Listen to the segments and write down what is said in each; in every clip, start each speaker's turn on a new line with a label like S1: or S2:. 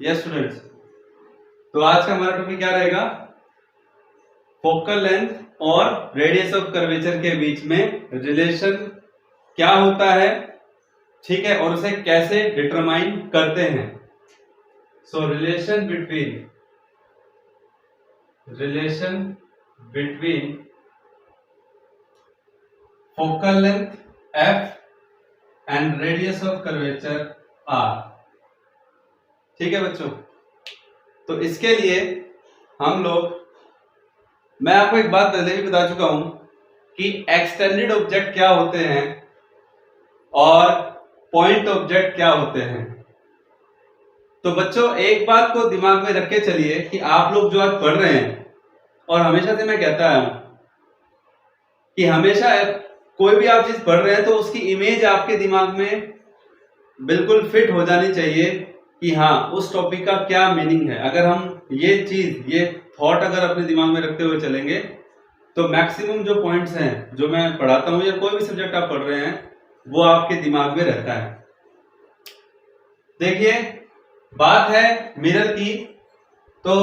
S1: Yes students, तो आज का हमारा टॉपिक क्या रहेगा? फोकल लेंथ और रेडियस ऑफ कर्वेचर के बीच में रिलेशन क्या होता है, ठीक है, और उसे कैसे डिटरमाइन करते हैं। सो relation between focal length f and radius of curvature r। ठीक है बच्चों, तो इसके लिए हम लोग, मैं आपको एक बात पहले भी बता चुका हूं कि एक्सटेंडेड ऑब्जेक्ट क्या होते हैं और पॉइंट ऑब्जेक्ट क्या होते हैं। तो बच्चों एक बात को दिमाग में रख के चलिए कि आप लोग जो आज पढ़ रहे हैं, और हमेशा से मैं कहता हूं कि हमेशा कोई भी आप चीज पढ़ रहे हैं तो उसकी इमेज आपके दिमाग में बिल्कुल फिट हो जानी चाहिए कि हाँ उस टॉपिक का क्या मीनिंग है। अगर हम ये थॉट अगर अपने दिमाग में रखते हुए चलेंगे तो मैक्सिमम जो पॉइंट्स हैं जो मैं पढ़ाता हूं या कोई भी सब्जेक्ट आप पढ़ रहे हैं वो आपके दिमाग में रहता है। देखिए बात है मिरर की, तो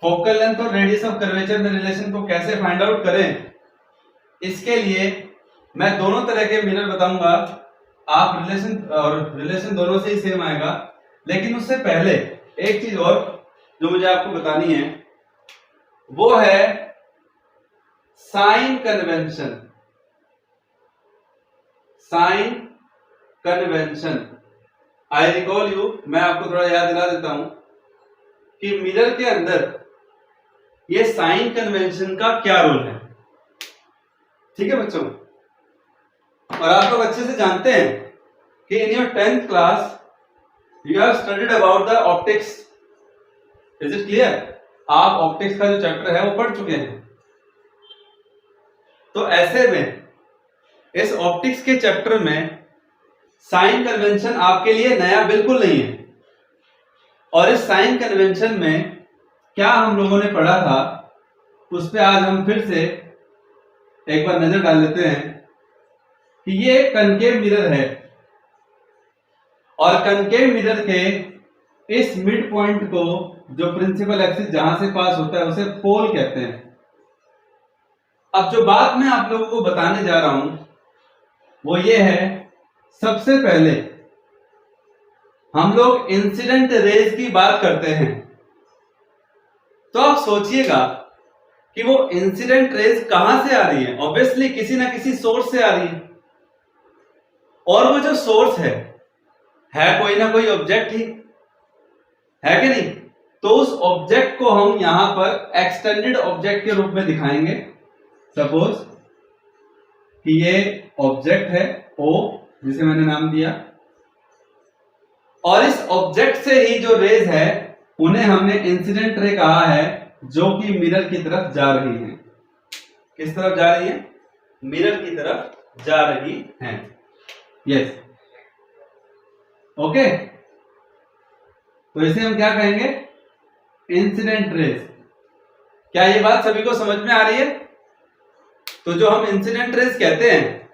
S1: फोकल लेंथ और रेडियस ऑफ कर्वेचर में रिलेशन को कैसे फाइंड आउट करें, इसके लिए मैं दोनों तरह के मिरर बताऊंगा। आप रिलेशन दोनों से ही सेम आएगा, लेकिन उससे पहले एक चीज और जो मुझे आपको बतानी है वो है sign convention. I recall you, मैं आपको थोड़ा याद दिला देता हूं कि मिरर के अंदर ये साइन कन्वेंशन का क्या रोल है। ठीक है बच्चों, और आप लोग अच्छे से जानते हैं कि in your 10th class you have studied about the optics. Is it clear? आप ऑप्टिक्स का जो चैप्टर है वो पढ़ चुके हैं। तो ऐसे में इस ऑप्टिक्स के चैप्टर में साइन कन्वेंशन आपके लिए नया बिल्कुल नहीं है, और इस साइन कन्वेंशन में क्या हम लोगों ने पढ़ा था उस पर आज हम फिर से एक बार नजर डाल लेते हैं कि ये कनकेव मिरर है, और कनकेव मिरर के इस मिड पॉइंट को जो प्रिंसिपल एक्सिस जहां से पास होता है उसे पोल कहते हैं। अब जो बात मैं आप लोगों को बताने जा रहा हूं वो ये है, सबसे पहले हम लोग इंसिडेंट रेज की बात करते हैं। तो आप सोचिएगा कि वो इंसिडेंट रेज कहां से आ रही है। ऑब्वियसली किसी ना किसी सोर्स से आ रही है, और वो जो सोर्स है कोई ना कोई ऑब्जेक्ट ही है कि नहीं। तो उस ऑब्जेक्ट को हम यहां पर एक्सटेंडेड ऑब्जेक्ट के रूप में दिखाएंगे। सपोज कि ये ऑब्जेक्ट है O, जिसे मैंने नाम दिया, और इस ऑब्जेक्ट से ही जो रेज है उन्हें हमने इंसिडेंट रे कहा है, जो कि मिरर की तरफ जा रही है। किस तरफ जा रही है? मिरर की तरफ जा रही है। यस, ओके, तो इसे हम क्या कहेंगे? Incident raise. क्या ये बात सभी को समझ में आ रही है? तो जो हम इंसिडेंट रेज कहते हैं,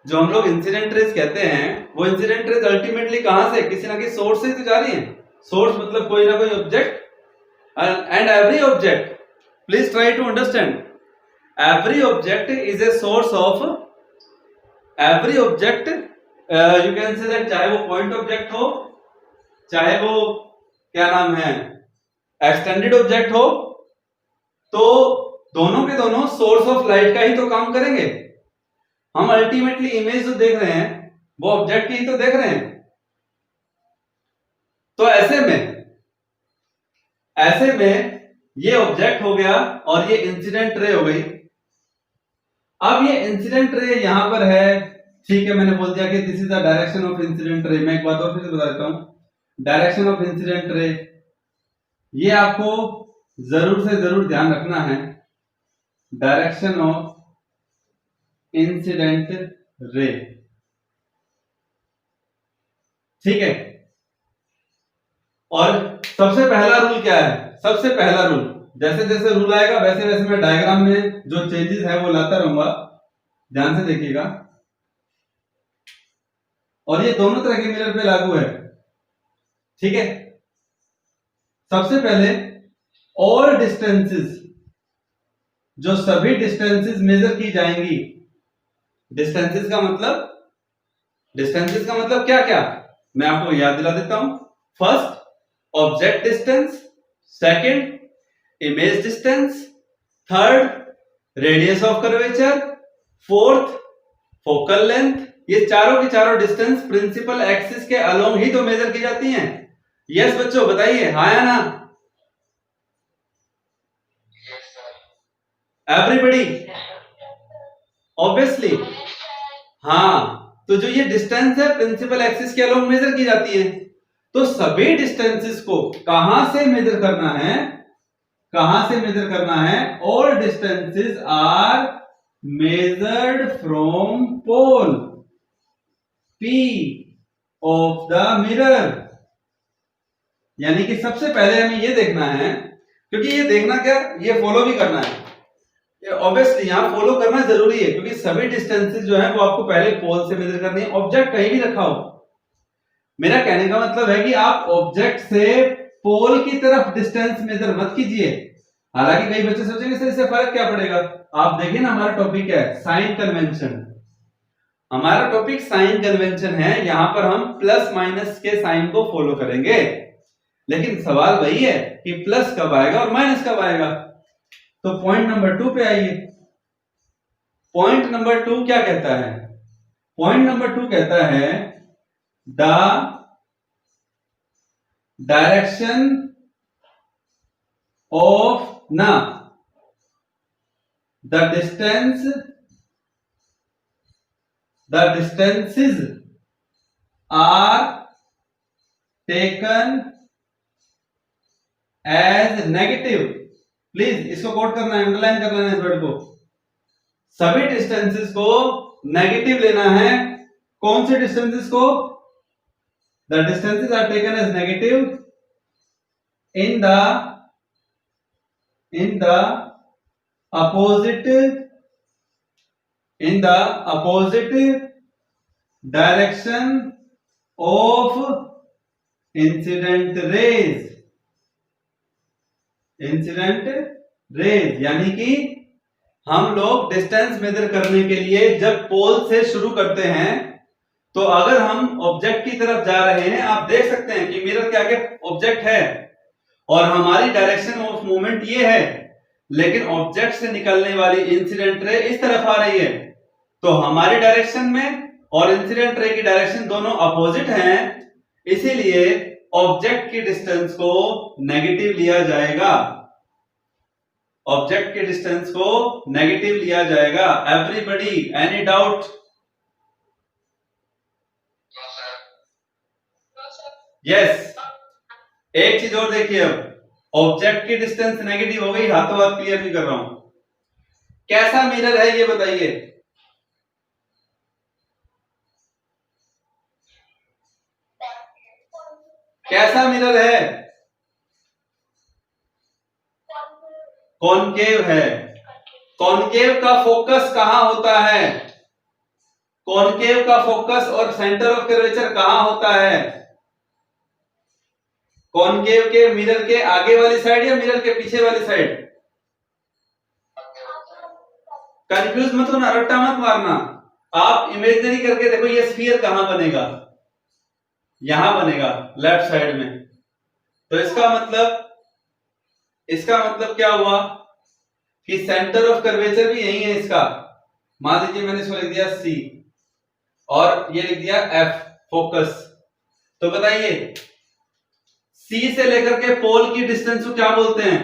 S1: जो हम लोग इंसिडेंट रेज कहते हैं, वो इंसिडेंट रेज अल्टीमेटली कहां से, किसी ना किसी सोर्स से तो जा रही है। सोर्स मतलब कोई ना कोई object, and every object, please try to understand, every object is a source of, every object you can say that, चाहे वो पॉइंट ऑब्जेक्ट हो, चाहे वो क्या नाम है एक्सटेंडेड ऑब्जेक्ट हो, तो दोनों के दोनों सोर्स ऑफ लाइट का ही तो काम करेंगे। हम अल्टीमेटली इमेज जो देख रहे हैं वो ऑब्जेक्ट की ही तो देख रहे हैं। तो ऐसे में ये ऑब्जेक्ट हो गया और ये इंसिडेंट रे हो गई। अब ये इंसिडेंट रे यहां पर है, ठीक है, मैंने बोल दिया कि this is the direction of incident ray. मैं एक बात और फिर से बता देता हूं, डायरेक्शन ऑफ इंसिडेंट रे, ये आपको जरूर से जरूर ध्यान रखना है। डायरेक्शन ऑफ इंसिडेंट रे, ठीक है। और सबसे पहला रूल क्या है? सबसे पहला रूल, जैसे जैसे रूल आएगा वैसे वैसे मैं डायग्राम में जो चेंजेस है वो लाता रहूंगा, ध्यान से देखिएगा। और ये दोनों तरह के मिरर पे लागू है। ठीक है, सबसे पहले ऑल डिस्टेंसेस, जो सभी डिस्टेंसेस मेजर की जाएंगी। डिस्टेंसेस का मतलब क्या क्या, मैं आपको याद दिला देता हूं। First object distance, second image distance, third radius of curvature, fourth focal length. ये चारों की चारों डिस्टेंस प्रिंसिपल एक्सिस के अलोंग ही तो मेजर की जाती हैं। यस बच्चों बताइए, हाँ या ना? एवरीबडी ऑब्वियसली हाँ। तो जो ये डिस्टेंस है प्रिंसिपल एक्सिस के अलोंग मेजर की जाती है। तो सभी डिस्टेंसेस को कहां से मेजर करना है, all distances are measured from pole P of the mirror. यानी कि सबसे पहले हमें ये देखना है, क्योंकि ये देखना क्या, ये फॉलो भी करना है। ऑब्वियसली यहां फॉलो करना जरूरी है, क्योंकि सभी डिस्टेंसेस जो है वो आपको पहले पोल से मेजर करनी है, ऑब्जेक्ट कहीं भी रखा हो। मेरा कहने का मतलब है कि आप ऑब्जेक्ट से पोल की तरफ डिस्टेंस मेजर मत कीजिए। हालांकि कई बच्चे सोचेंगे सर इससे फर्क क्या पड़ेगा। आप देखिए ना, हमारा टॉपिक है साइन कन्वेंशन। हमारा टॉपिक साइन कन्वेंशन है, यहां पर हम प्लस माइनस के साइन को फॉलो करेंगे। लेकिन सवाल वही है कि प्लस कब आएगा और माइनस कब आएगा। तो पॉइंट नंबर 2 पे आइए। पॉइंट नंबर 2 क्या कहता है? पॉइंट नंबर 2 कहता है द डायरेक्शन ऑफ ना the distances are taken as negative। Please इसको कोट करना है, अंडरलाइन कर लेना है इस वर्ड को। सभी डिस्टेंसेस को नेगेटिव लेना है। कौन से डिस्टेंसेस को? The distances are taken as negative in the opposite direction of incident rays। यानी कि हम लोग डिस्टेंस मेजर करने के लिए जब पोल से शुरू करते हैं, तो अगर हम ऑब्जेक्ट की तरफ जा रहे हैं, आप देख सकते हैं कि मिरर के आगे ऑब्जेक्ट है और हमारी डायरेक्शन ऑफ मूवमेंट ये है, लेकिन ऑब्जेक्ट से निकलने वाली इंसिडेंट रे इस तरफ आ रही है। तो हमारी डायरेक्शन में और इंसिडेंट रे की डायरेक्शन दोनों अपोजिट हैं, इसीलिए ऑब्जेक्ट की डिस्टेंस को नेगेटिव लिया जाएगा। ऑब्जेक्ट के डिस्टेंस को नेगेटिव लिया जाएगा। Everybody any doubt? यस। एक चीज और देखिए, अब ऑब्जेक्ट की डिस्टेंस नेगेटिव हो गई, हाथों हाथ क्लियर भी कर रहा हूं। कैसा मिरर है ये बताइए? कैसा मिरर है? कॉनकेव है। कॉनकेव का फोकस कहां होता है? कॉनकेव का फोकस और सेंटर ऑफ कर्वेचर कहां होता है? कॉनकेव के मिरर के आगे वाली साइड या मिरर के पीछे वाली साइड? कंफ्यूज मत होना, रट्टा मत मारना। आप इमेजिनरी करके देखो, ये स्फीयर कहां बनेगा? यहां बनेगा, लेफ्ट साइड में। तो इसका मतलब क्या हुआ कि सेंटर ऑफ कर्वेचर भी यही है इसका। मान लीजिए मैंने इसको लिख दिया C और ये लिख दिया F, फोकस। तो बताइए C से लेकर के पोल की डिस्टेंस को क्या बोलते हैं?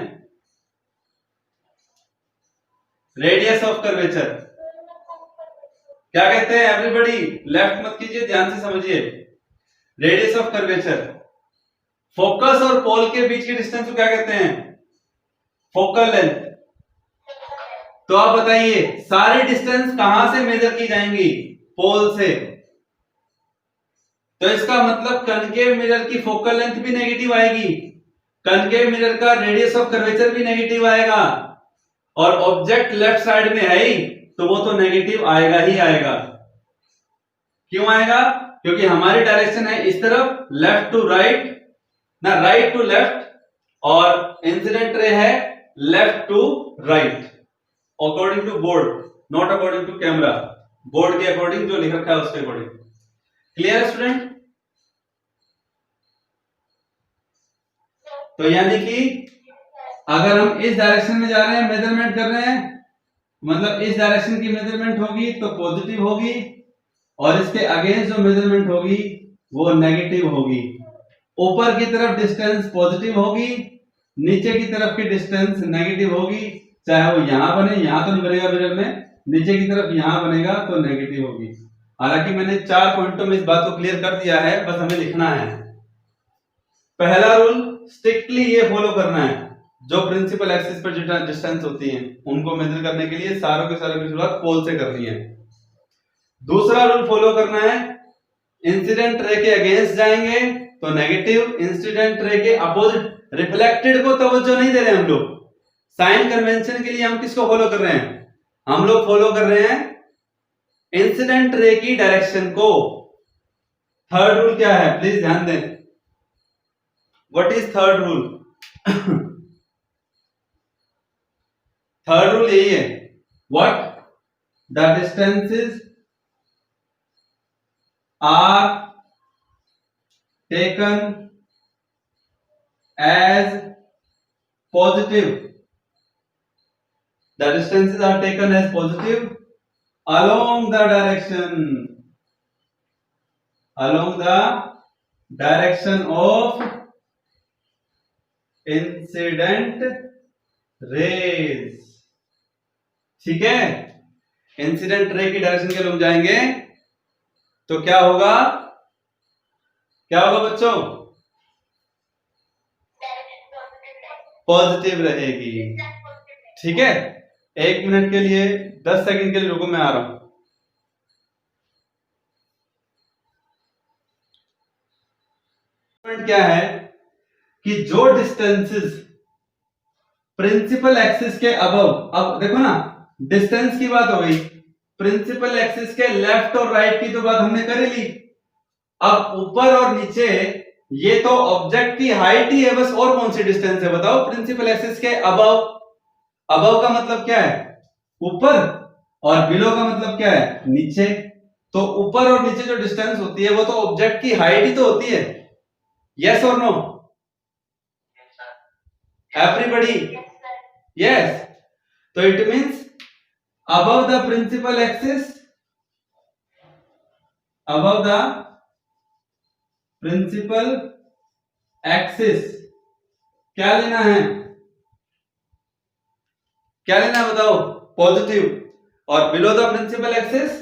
S1: Radius of curvature. क्या कहते हैं? एवरीबडी लेफ्ट मत कीजिए, ध्यान से समझिए। Radius of curvature. फोकस और पोल के बीच की डिस्टेंस को क्या कहते हैं? Focal length. तो आप बताइए सारी डिस्टेंस कहां से मेजर की जाएंगी? पोल से। तो इसका मतलब कनकेव मिरर की फोकल लेंथ भी नेगेटिव आएगी, कनकेव मिरर का रेडियस ऑफ कर्वेचर भी नेगेटिव आएगा, और ऑब्जेक्ट लेफ्ट साइड में है ही, तो वो तो नेगेटिव आएगा ही आएगा। क्यों आएगा? क्योंकि हमारी डायरेक्शन है इस तरफ, लेफ्ट टू राइट, ना, राइट टू लेफ्ट, और इंसिडेंट रे है left to right according to board, not according to camera, board के अकॉर्डिंग जो लिख रखा है उसके अकॉर्डिंग। Clear student? तो यानी कि अगर हम इस डायरेक्शन में जा रहे हैं, मेजरमेंट कर रहे हैं, मतलब इस डायरेक्शन की मेजरमेंट होगी तो पॉजिटिव होगी, और इसके अगेंस्ट जो मेजरमेंट होगी वो नेगेटिव होगी। ऊपर की तरफ डिस्टेंस पॉजिटिव होगी, नीचे की तरफ की डिस्टेंस नेगेटिव होगी। चाहे वो यहां बने, यहां तो नहीं बनेगा मिरर में, नीचे की तरफ यहां बनेगा तो नेगेटिव होगी। हालांकि मैंने 4 पॉइंटों में इस बात को क्लियर कर दिया है, बस हमें लिखना है। पहला रूल स्ट्रिक्टली ये फॉलो करना है, जो प्रिंसिपल एक्सिस पर जो डिस्टेंस होती है उनको मेजर करने के लिए सारों के सारों की शुरुआत पोल से करनी है। दूसरा रूल फॉलो करना है, इंसिडेंट रे के अगेंस्ट जाएंगे तो नेगेटिव, इंसिडेंट रे के अपोजिट, रिफ्लेक्टेड को तवज्जो नहीं दे रहे हम लोग। साइन कन्वेंशन के लिए हम किसको फॉलो कर रहे हैं? हम लोग फॉलो कर रहे हैं इंसिडेंट रे की डायरेक्शन को। थर्ड रूल क्या है, प्लीज ध्यान दें। What is third rule? Third rule यही है, what the distances are taken as positive. The distances are taken as positive along the direction of incident rays. ठीक है, इंसिडेंट रे की डायरेक्शन के लोग जाएंगे तो क्या होगा, क्या होगा बच्चों? पॉजिटिव रहेगी। ठीक है, 1 मिनट के लिए, 10 सेकंड के लिए रुको, मैं आ रहा हूं। पॉइंट क्या है कि जो डिस्टेंसेस प्रिंसिपल एक्सिस के अबव, अब देखो ना, डिस्टेंस की बात हो गई, प्रिंसिपल एक्सिस के लेफ्ट और राइट की तो बात हमने कर ली। अब ऊपर और नीचे ये तो ऑब्जेक्ट की हाइट ही है बस, और कौन सी डिस्टेंस है बताओ? प्रिंसिपल एक्सिस के अबव। अबव का मतलब क्या है? ऊपर, और बिलो का मतलब क्या है? नीचे। तो ऊपर और नीचे जो डिस्टेंस होती है वो तो ऑब्जेक्ट की हाइट ही तो होती है। यस और नो? एवरीबॉडी? यस। तो it means above the principal axis, above the principal axis क्या लेना है? क्या लेना है बताओ? पॉजिटिव। और below the principal axis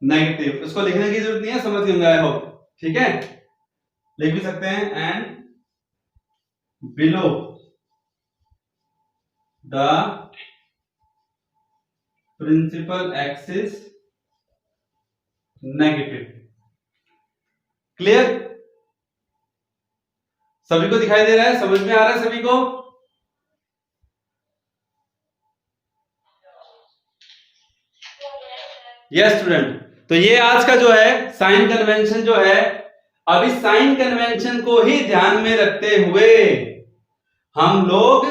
S1: negative. इसको लिखने की जरूरत नहीं है, समझ गए आई होप। ठीक है, लिख भी सकते हैं, and below the principal axis negative. Clear? सभी को दिखाई दे रहा है? समझ में आ रहा है सभी को? Yes student. तो ये आज का जो है साइन कन्वेंशन जो है, अब इस साइन कन्वेंशन को ही ध्यान में रखते हुए हम लोग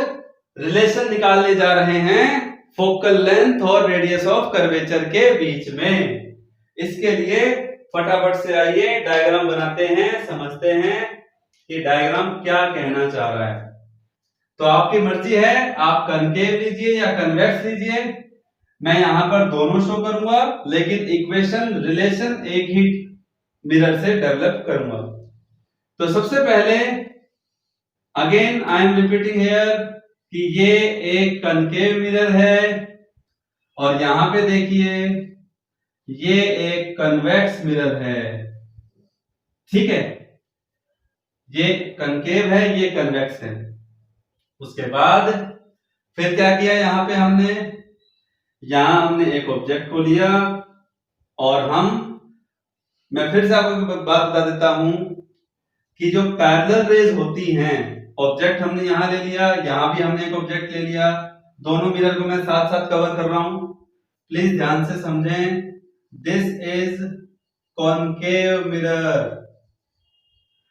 S1: रिलेशन निकालने जा रहे हैं फोकल लेंथ और रेडियस ऑफ कर्वेचर के बीच में। इसके लिए फटाफट से आइए डायग्राम बनाते हैं, समझते हैं कि डायग्राम क्या कहना चाह रहा है। तो आपकी मर्जी है, आप कनकेव लीजिए या कन्वेक्स लीजिए। मैं यहां पर दोनों शो करूंगा, लेकिन इक्वेशन रिलेशन एक ही मिरर से डेवलप करूंगा। तो सबसे पहले again I am repeating here कि ये एक कनकेव मिरर है, और यहां पे देखिए ये एक कन्वेक्स मिरर है। ठीक है, ये कनकेव है, ये कन्वेक्स है। उसके बाद फिर क्या किया, यहां पे हमने एक ऑब्जेक्ट को लिया, और मैं फिर से आपको एक बात बता देता हूं कि जो पैरेलल रेज होती हैं, ऑब्जेक्ट हमने यहां ले लिया, यहां भी हमने एक ऑब्जेक्ट ले लिया, दोनों मिरर को मैं साथ साथ कवर कर रहा हूं, प्लीज ध्यान से समझें। This is concave mirror,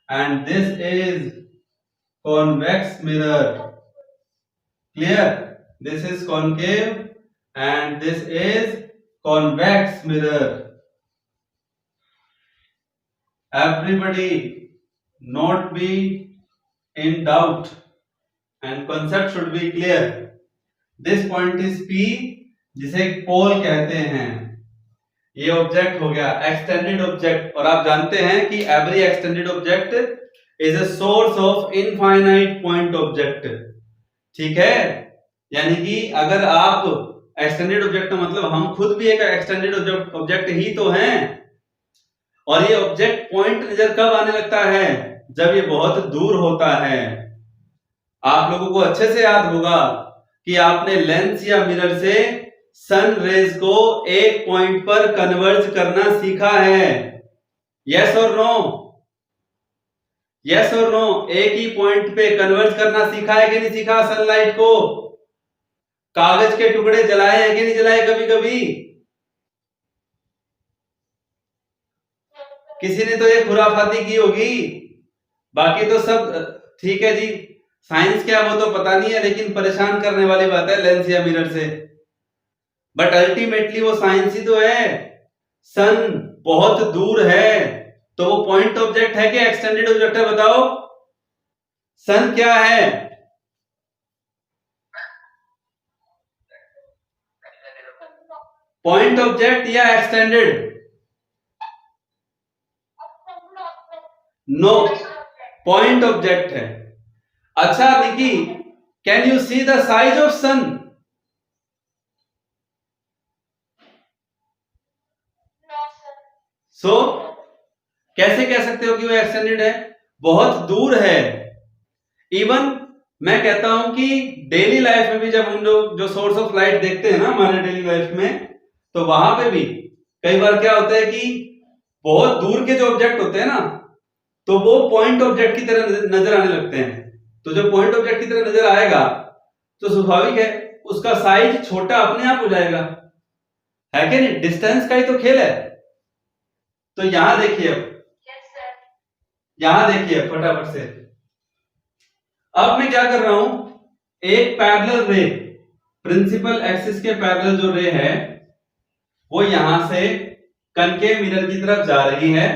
S1: and this is convex mirror. Clear? This is concave and this is convex mirror. Everybody not be in doubt and concept should be clear. This point is P, जिसे पोल कहते हैं. ये object हो गया extended object, और आप जानते हैं कि every extended object is a source of infinite point object. ठीक है, यानी कि अगर आप एक्सटेंडेड ऑब्जेक्ट का मतलब हम खुद भी एक एक्सटेंडेड ऑब्जेक्ट ही तो हैं, और ये ऑब्जेक्ट पॉइंट नजर कब आने लगता है? जब ये बहुत दूर होता है. आप लोगों को अच्छे से याद होगा कि आपने लेंस या मिरर से सन रेज को एक पॉइंट पर कन्वर्ज करना सीखा है. यस और नो? यस और नो? एक ही पॉइंट पे कन्वर्ज करना सीखा है कि नहीं सीखा? सनलाइट को कागज के टुकड़े जलाए हैं कि नहीं जलाए कभी कभी? किसी ने तो ये खुराफाती की होगी, बाकी तो सब ठीक है जी. साइंस क्या वो तो पता नहीं है, लेकिन परेशान करने वाली बात है लेंस या मिरर से. बट अल्टीमेटली वो साइंस ही तो है. सन बहुत दूर है तो वो पॉइंट ऑब्जेक्ट है कि एक्सटेंडेड ऑब्जेक्ट है? बताओ, सन क्या है? पॉइंट ऑब्जेक्ट या एक्सटेंडेड? नो, पॉइंट ऑब्जेक्ट है. अच्छा Nikki, can you see the size of sun? So कैसे कह सकते हो कि वो एक्सटेंडेड है? बहुत दूर है. इवन मैं कहता हूं कि डेली लाइफ में भी जब हम लोग जो सोर्स ऑफ लाइट देखते हैं ना हमारे डेली लाइफ में, तो वहां पे भी कई बार क्या होता है कि बहुत दूर के जो ऑब्जेक्ट होते हैं ना, तो वो पॉइंट ऑब्जेक्ट की तरह नजर आने लगते हैं. तो जब पॉइंट ऑब्जेक्ट की तरह नजर आएगा तो स्वाभाविक है उसका साइज छोटा अपने आप हो जाएगा, है कि नहीं? डिस्टेंस का ही तो खेल है. तो यहां देखिए, यहां देखिए फटाफट से. अब मैं क्या कर रहा हूं, एक पैरेलल रे, प्रिंसिपल एक्सिस के पैरेलल जो रे है वो यहां से कनकेव मिरर की तरफ जा रही है,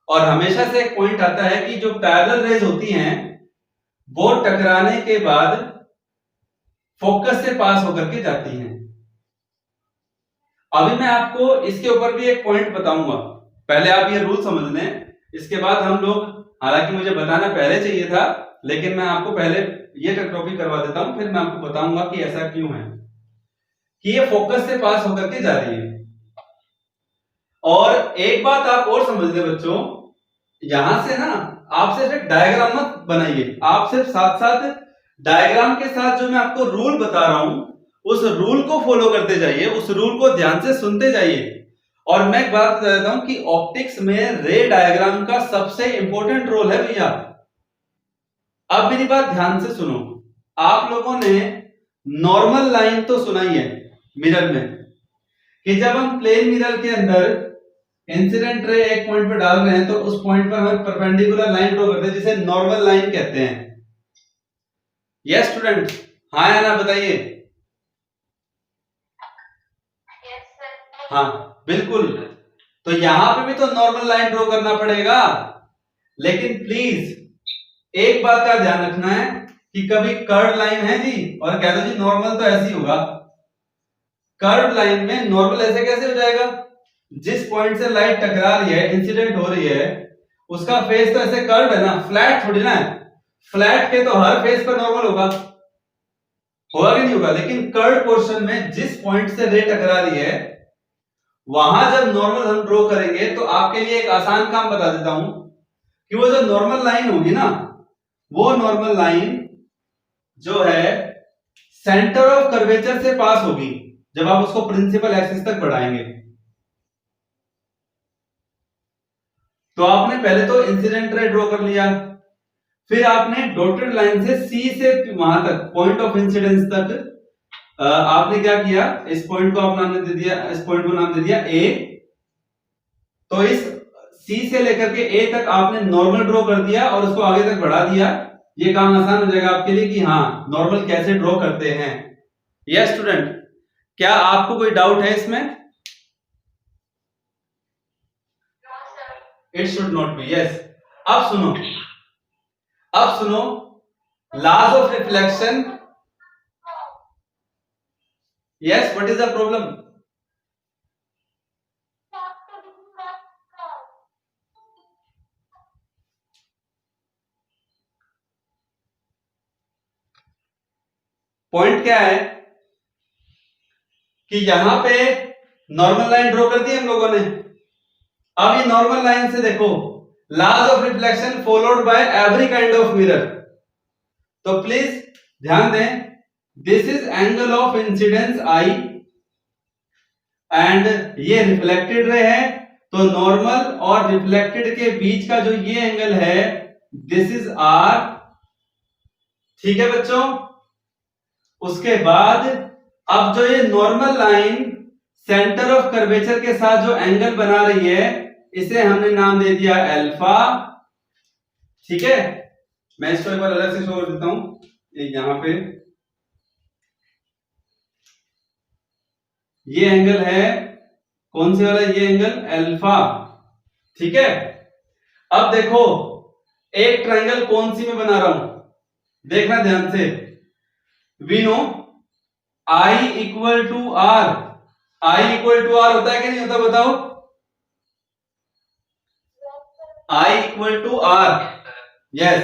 S1: और हमेशा से एक पॉइंट आता है कि जो पैरेलल रेज होती हैं वो टकराने के बाद फोकस से पास होकर के जाती हैं. अभी मैं आपको इसके ऊपर भी एक पॉइंट बताऊंगा. पहले आप ये रूल समझ लें, इसके बाद हम लोग, हालांकि मुझे बताना पहले चाहिए था, लेकिन मैं आपको पहले ये टॉपिक करवा देता हूं, फिर मैं आपको बताऊंगा कि ऐसा क्यों है कि ये फोकस से पास होकर के जा रही है. और एक बात आप और समझ ले बच्चों, यहां से ना आप सिर्फ एक डायग्राम मत बनाइए, आप सिर्फ साथ साथ डायग्राम के साथ जो मैं आपको रूल बता रहा हूं उस रूल को फॉलो करते जाइए, उस रूल को ध्यान से सुनते जाइए. और मैं एक बात बता देता हूं कि ऑप्टिक्स में रे डायग्राम का सबसे इंपॉर्टेंट रोल है भैया. अब मेरी बात ध्यान से सुनो. आप लोगों ने नॉर्मल लाइन तो सुना ही है मिरर में, कि जब हम प्लेन मिरर के अंदर इंसिडेंट रे एक पॉइंट पर डाल रहे हैं तो उस पॉइंट पर हम परपेंडिकुलर लाइन ड्रॉ करते हैं जिसे नॉर्मल लाइन कहते हैं. Yes student? हाँ या ना बताइए. हाँ बिल्कुल. तो यहां पे भी तो नॉर्मल लाइन ड्रॉ करना पड़ेगा, लेकिन प्लीज एक बात का ध्यान रखना है कि कभी कर्व लाइन है जी और कह दो जी नॉर्मल तो ऐसे ही होगा. कर्व लाइन में नॉर्मल ऐसे कैसे हो जाएगा? जिस पॉइंट से लाइट टकरा रही है, इंसिडेंट हो रही है, उसका फेस तो ऐसे कर्व है ना, फ्लैट थोड़ी ना है. फ्लैट के तो हर फेस पर नॉर्मल होगा कि नहीं होगा? लेकिन कर्व पोर्शन में जिस पॉइंट से रे टकरा रही है वहां जब नॉर्मल हम ड्रॉ करेंगे तो आपके लिए एक आसान काम बता देता हूं कि वो जो नॉर्मल लाइन होगी ना, वो नॉर्मल लाइन जो है सेंटर ऑफ कर्वेचर से पास होगी जब आप उसको प्रिंसिपल एक्सिस तक बढ़ाएंगे. तो आपने पहले तो इंसिडेंट रे ड्रॉ कर लिया, फिर आपने डॉटेड लाइन से सी से वहां तक पॉइंट ऑफ इंसिडेंस तक आपने क्या किया, इस पॉइंट को आप नाम दे दिया, इस पॉइंट को नाम दे दिया ए. तो इस सी से लेकर के ए तक आपने नॉर्मल ड्रॉ कर दिया और उसको आगे तक बढ़ा दिया, ये काम आसान हो जाएगा आपके लिए कि हाँ नॉर्मल कैसे ड्रॉ करते हैं। यस स्टूडेंट, क्या आपको कोई डाउट है इसमें? It should not be. Yes, अब सुनो, laws of reflection. Yes, what is the problem? Point क्या है कि यहां पे नॉर्मल लाइन ड्रॉ कर दी हम लोगों ने। अब ये नॉर्मल लाइन से देखो, laws of reflection followed by every kind of mirror. तो प्लीज ध्यान दें, this is angle of incidence i and ये रिफ्लेक्टेड रे है, तो नॉर्मल और रिफ्लेक्टेड के बीच का जो ये एंगल है दिस इज आर। ठीक है बच्चों, उसके बाद अब जो ये normal line centre of curvature के साथ जो एंगल बना रही है इसे हमने नाम दे दिया अल्फा। ठीक है, मैं इसको एक बार अलग से शो कर देता हूं। यहां पे ये एंगल है, कौन से वाला? ये एंगल अल्फा। ठीक है, अब देखो एक ट्रायंगल कौन सी में बना रहा हूं, देखना ध्यान से। We know I equal to are. I equal to R होता है कि नहीं होता, बताओ? I equal to R. Yes.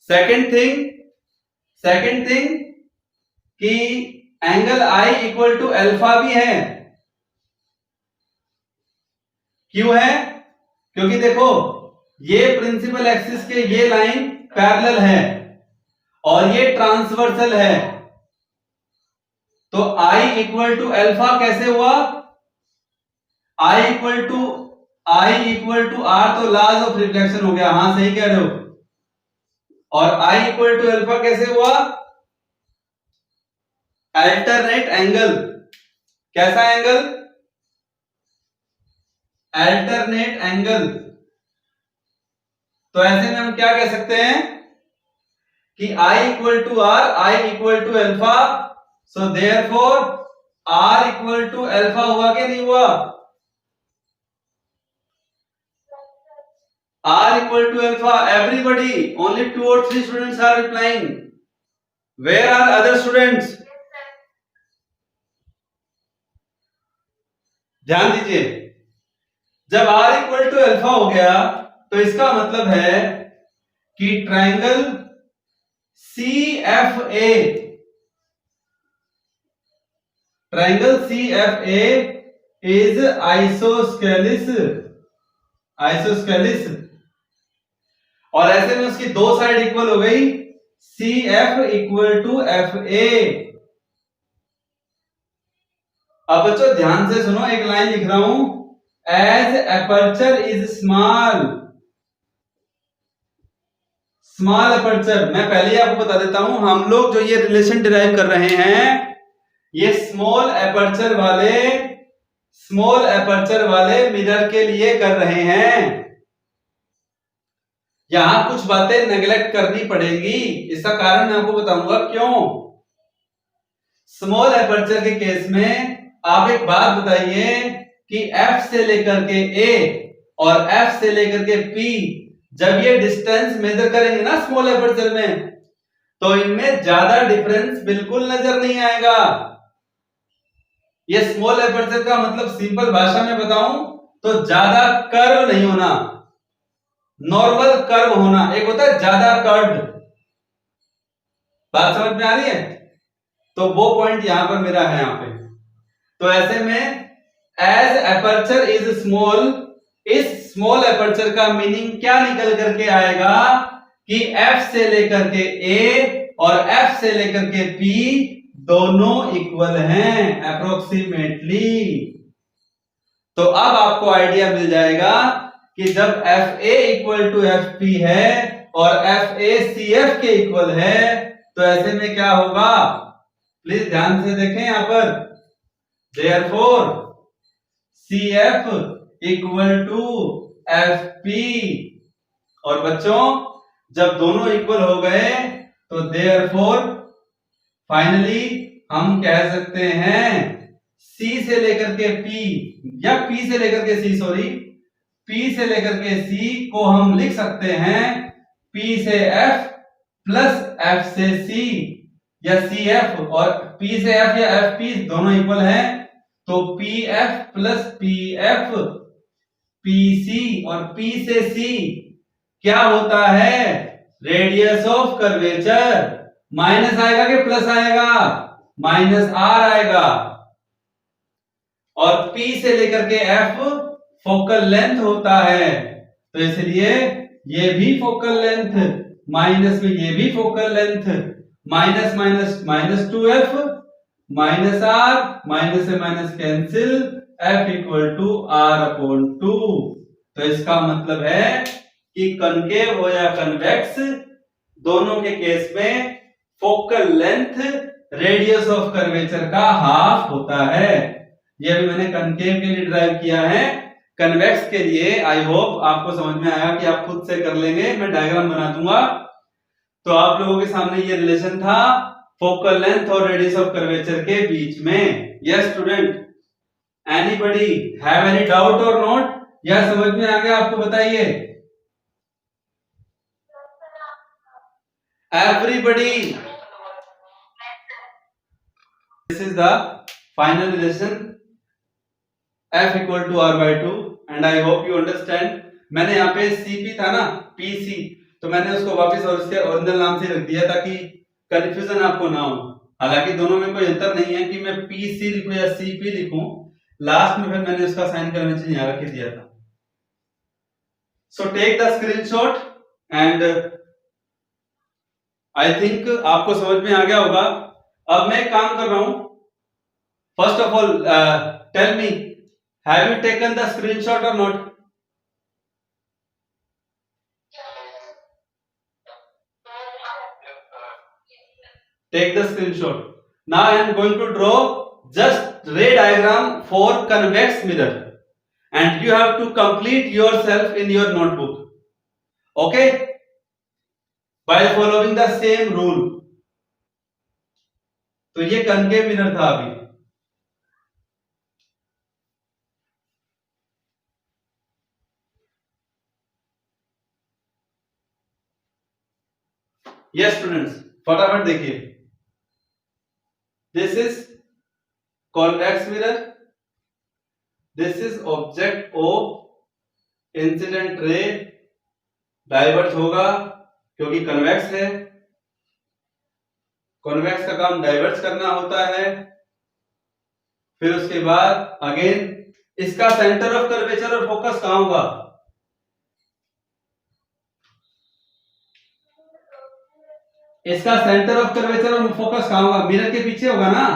S1: Second thing कि angle I equal to alpha भी है। क्यों है? क्योंकि देखो ये प्रिंसिपल एक्सिस के ये लाइन पैरेलल है और ये ट्रांसवर्सल है, तो I इक्वल टू अल्फा कैसे हुआ? I इक्वल टू आर, तो लॉज ऑफ रिफ्लेक्शन हो गया। हाँ सही कह रहे हो। और I इक्वल टू अल्फा कैसे हुआ? Alternate angle. कैसा एंगल? Alternate angle. तो ऐसे में हम क्या कह सकते हैं कि I equal to are, I equal to alpha, so therefore R equal to alpha हुआ कि नहीं हुआ? R equal to alpha. Everybody, only 2 or 3 students are replying. Where are other students? ध्यान दीजिए, जब R equal to alpha हो गया तो इसका मतलब है कि ट्रायंगल CFA is isosceles, और ऐसे में उसकी दो साइड इक्वल हो गई, CF इक्वल टू FA। अब बच्चों ध्यान से सुनो, एक लाइन लिख रहा हूं, as aperture is small aperture. मैं पहले ही आपको बता देता हूं, हम लोग जो ये रिलेशन डिराइव कर रहे हैं ये स्मॉल एपर्चर वाले मिरर के लिए कर रहे हैं। यहां कुछ बातें नेग्लेक्ट करनी पड़ेगी, इसका कारण मैं आपको बताऊंगा क्यों। स्मॉल एपर्चर के केस में आप एक बात बताइए कि F से लेकर के A और F से लेकर के P जब ये डिस्टेंस मेजर करेंगे ना स्मॉल एपर्चर में, तो इनमें ज्यादा डिफरेंस बिल्कुल नजर नहीं आएगा। ये स्मॉल एपर्चर का मतलब सिंपल भाषा में बताऊं तो ज्यादा कर्व नहीं होना, नॉर्मल कर्व होना। एक होता है ज्यादा कर्व्ड, बात समझ में आ रही है? तो वो पॉइंट यहां पर मेरा है यहां पे। तो ऐसे में एज एपर्चर इज स्मॉल, इस स्मॉल एपर्चर का मीनिंग क्या निकल करके आएगा कि F से लेकर के A और F से लेकर के P दोनों इक्वल हैं अप्रोक्सीमेटली। तो अब आपको आइडिया मिल जाएगा कि जब FA इक्वल टू FP है और FA CF के इक्वल है तो ऐसे में क्या होगा, प्लीज ध्यान से देखें यहां पर। Therefore CF equal to FP। और बच्चों जब दोनों इक्वल हो गए तो देयरफॉर फाइनली हम कह सकते हैं C से लेकर के P या P से लेकर के C, सॉरी, P से लेकर के C को हम लिख सकते हैं P से F प्लस F से C या CF, और P से F या FP दोनों इक्वल हैं तो PF प्लस PF PC, और P से C क्या होता है, रेडियस ऑफ कर्वेचर। माइनस आएगा कि प्लस आएगा, माइनस R आएगा। और P से लेकर के F फोकल लेंथ होता है, तो इसलिए ये भी फोकल लेंथ, माइनस में ये भी focal length, minus minus minus 2F minus R, minus से minus cancel, F equal to R/2। तो इसका मतलब है कि कनकेव हो या कन्वेक्स दोनों के केस में focal length radius of curvature का हाफ होता है। ये भी मैंने कनकेव के लिए ड्राइव किया है। कन्वेक्स के लिए आई होप आपको समझ में आया कि आप खुद से कर लेंगे, मैं डायग्राम बना दूंगा। तो आप लोगों के सामने ये रिलेशन था फोकल लेंथ और रेडियस ऑफ कर्वेचर के बीच में। Yes student, anybody have any doubt or not, या समझ में आ गया आपको, बताइए। Everybody, this is the final relation F equal to R/2 and I hope you understand. मैंने यहाँ पे CP था ना, PC, तो मैंने उसको वापस और उसके ओरिजिनल नाम से रख दिया ताकि कंफ्यूजन आपको ना हो। हालांकि दोनों में कोई अंतर नहीं है कि मैं PC लिखूं या CP लिखूं, लास्ट में फिर मैंने उसका साइन कन्वेंशन यहाँ रख दिया था। So take the screenshot and I think आपको समझ में आ गया होगा। अब मैं काम कर रहा हूं, first of all tell me, have you taken the screenshot और not? Take the screenshot. Now I am going to draw just ray diagram for convex mirror, and you have to complete yourself in your notebook. Okay? By following the same rule. तो ये concave mirror था अभी। Yes students, फटाफट देखिए। This is convex mirror. This is object O, incident ray diverge होगा क्योंकि convex है। Convex का काम डाइवर्ज करना होता है। फिर उसके बाद अगेन इसका सेंटर ऑफ कर्वेचर और फोकस कहां होगा? इसका सेंटर ऑफ कर्वेचर और फोकस कहां होगा? मिरर के पीछे होगा ना।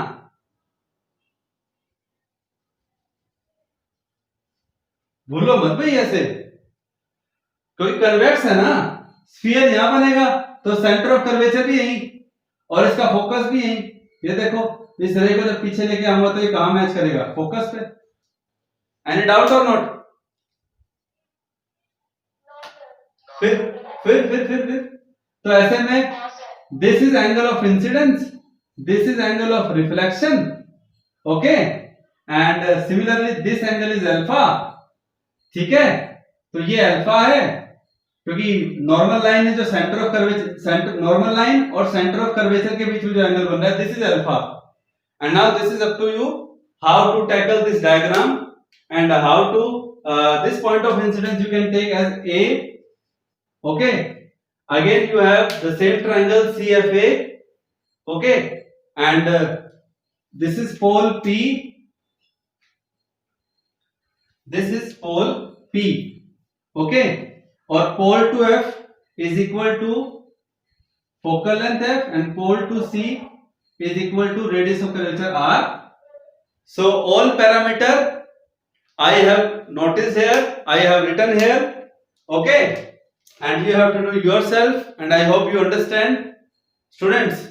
S1: भूलो मत भाई ऐसे, क्योंकि कन्वेक्स है ना, स्फीयर यहां बनेगा तो सेंटर ऑफ कर्वेचर भी यहीं और इसका फोकस भी यहीं। ये देखो, इस रे को जब पीछे लेके आऊंगा तो ये कहां मैच करेगा? फोकस पे। Any doubt or not? फिर तो ऐसे में this is angle of incidence, this is angle of reflection, okay, and similarly this angle is alpha। ठीक है, तो ये अल्फा है क्योंकि नॉर्मल लाइन है जो centre of curvature, normal line और सेंटर ऑफ कर्वेचर के बीच में जो एंगल बन रहा है, this is alpha. And now this is up to you how to tackle this diagram and how to this point of incidence you can take as A, okay. Again you have the same triangle CFA, okay, and this is pole P, this is pole P, okay, or pole to F is equal to focal length F and pole to C is equal to radius of curvature R. So all parameter I have noticed here, I have written here, okay, and you have to do yourself, and I hope you understand. Students,